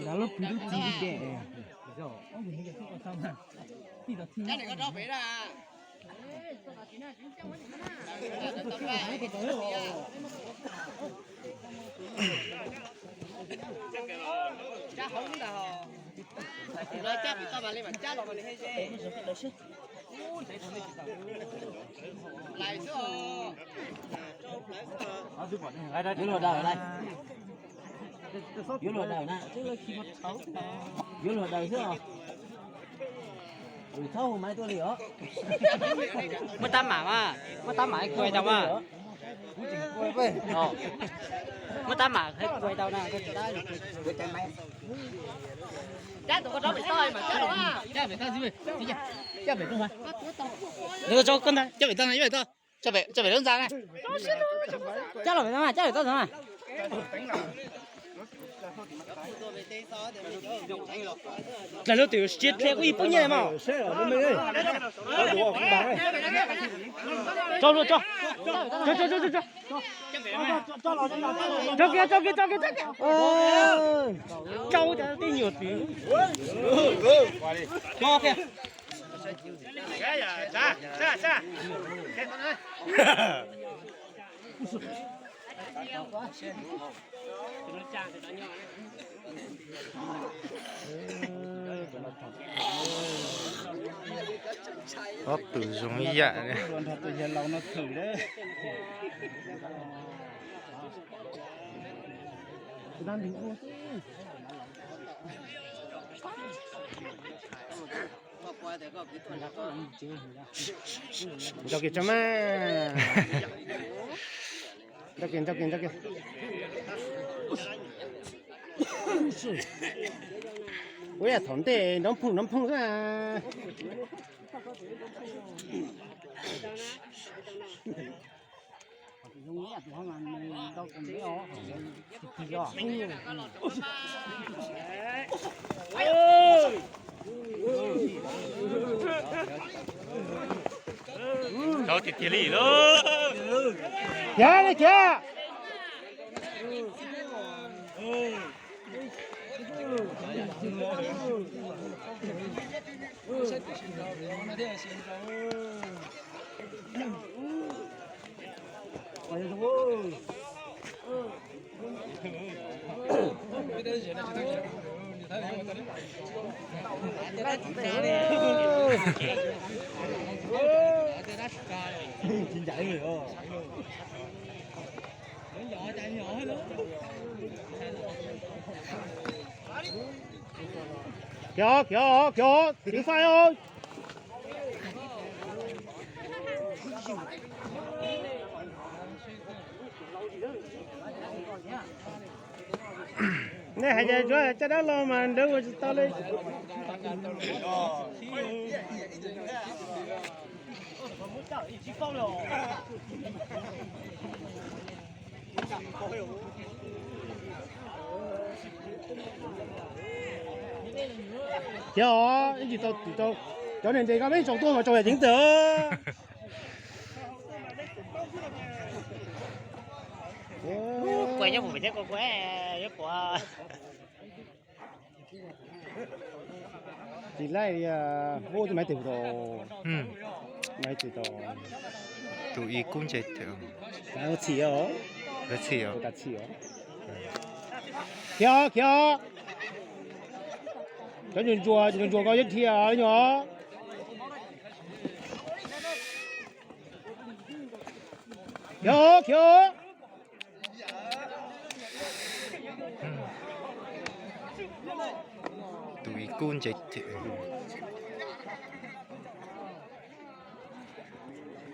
Giá lớp thứ chín đẻ. Cái này có đó phải ra. Cha không đâu. Nói cha bị tao mà lên mà cha lo mà lên hết chứ. Lại số. Dưới lùa đầu đây. Dưới lùa đầu nè. Dưới lùa đầu chứ không? Thâu mấy tôi liễu. Mất tắm mà quay tao mà. Mất tắm mà hết quay tao nè, cái đó được. Cha tụi con đó bị toi mà cha đó à. Cha phải tao gì vậy? Cha phải không phải? Nếu cho con này, cha phải tao này, vậy tao. Cha phải đơn giản này. Cha là phải tao mà, cha phải tao mà. Là nó từ chết thế có ít bao nhiêu mà? Cho luôn cho. Cho kia. Cho cho tí nhiều tí. Cho kìa. Cha. Có từ giống như vậy này. Tự nhiên lâu nó thử đấy. Đang đứng ô cho kìa cho mà cho kìa ôi à thốn tệ nó phun ra dùng nhẹ thì không làm đâu còn biết ó thì rõ Cháu thì thiệt lì đó. kìa chín chảy người ơi kìa tiếng phai ơi nè hãy cho cho đó lo mà đừng có tao lên kìa cái gì tao cho nên thì các mấy chồng tôi mà chồng là chính tử Quay cho một cái con quế rất quá. thì lại vô thì mấy tỷ đồ mấy tỷ đồ Tụi cũng chết thường. cái chỉ ở Rất nhiều. cái chỉ ở kìa cho nhìn chùa có nhất thì ở nhỏ kìa Tụi cũng chết thường.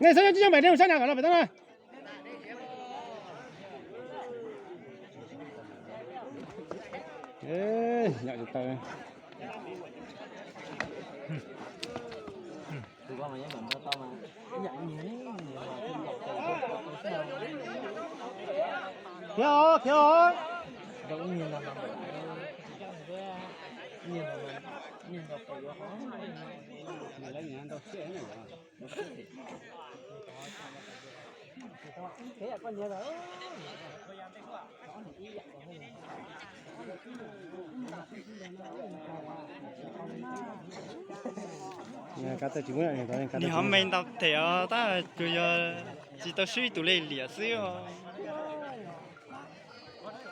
nghe sao chứ mày đem sang nhà cả nó phải tao này ê nhậu được tao từ qua mà nhớ mình tao mà nhận nhiều kìa đâu có nhìn làm lấy nhà đâu xe này thế là con nhớ rồi cá tơ chúng này có cá你还没到台啊，但就要知道水都来裂死哦。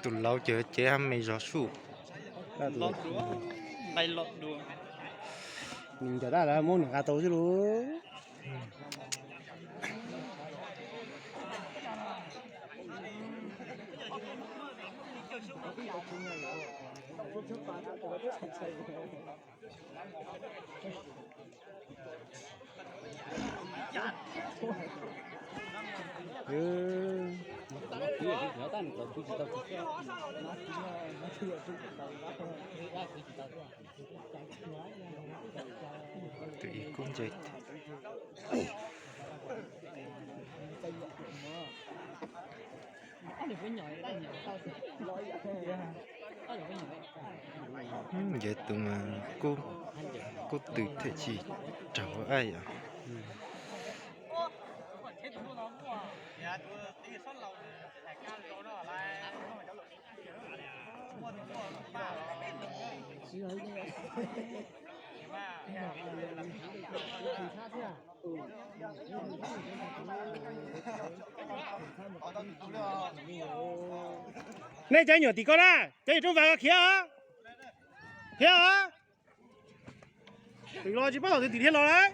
tụi lâu chờ chế ham mày gió su lót bay lót đùa mình cho ta là muốn cá tơ chứ luôn tụi cũng vậy vậy tụi mà cô tự thể chỉ cháu ai à này trái nhỏ tí con à trái trong vàng kia hả đừng lo chỉ bắt đầu từ tí thiên lo đấy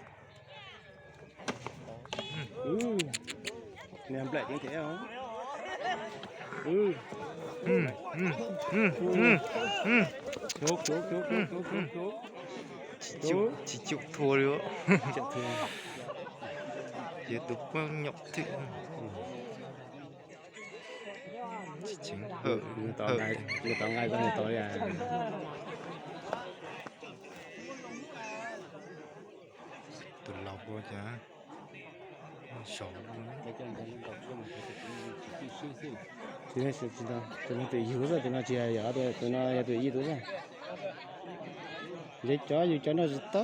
nè em lại tiếng thế không chỉ chịu thua nữa giờ tụi con nhọc thì chính người ta ngay con người tối à tụi lâu quá chả sầu thì nó sẽ tụi nó tự hiểu rồi tụi nó chỉ ở đây tụi nó tự ý tụi nó để cho nó tốt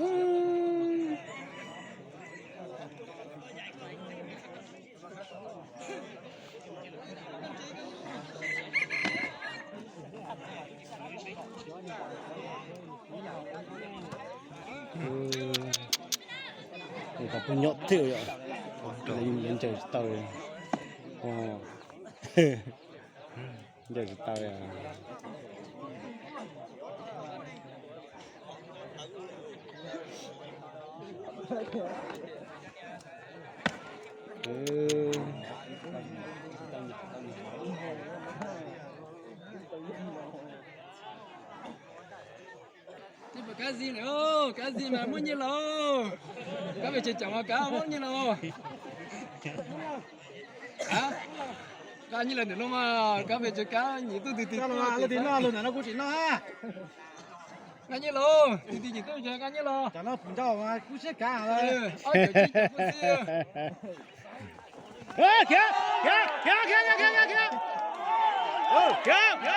người ta cũng nhọt thiệu vậy lên trời tàu trời tàu à cá gì nữa cá gì mà muốn như lô cá về chơi chồng cá muốn như lô hả cá như lần nữa luôn mà cá về chơi cá nhỉ tôi từ từ cá lo thì nó cũng chỉ nó ha cá như lô từ từ chỉ tôi chơi cá như lô cho nó phun cho mà cũng sẽ cá rồi ôi trời ơi cũng xưa kìa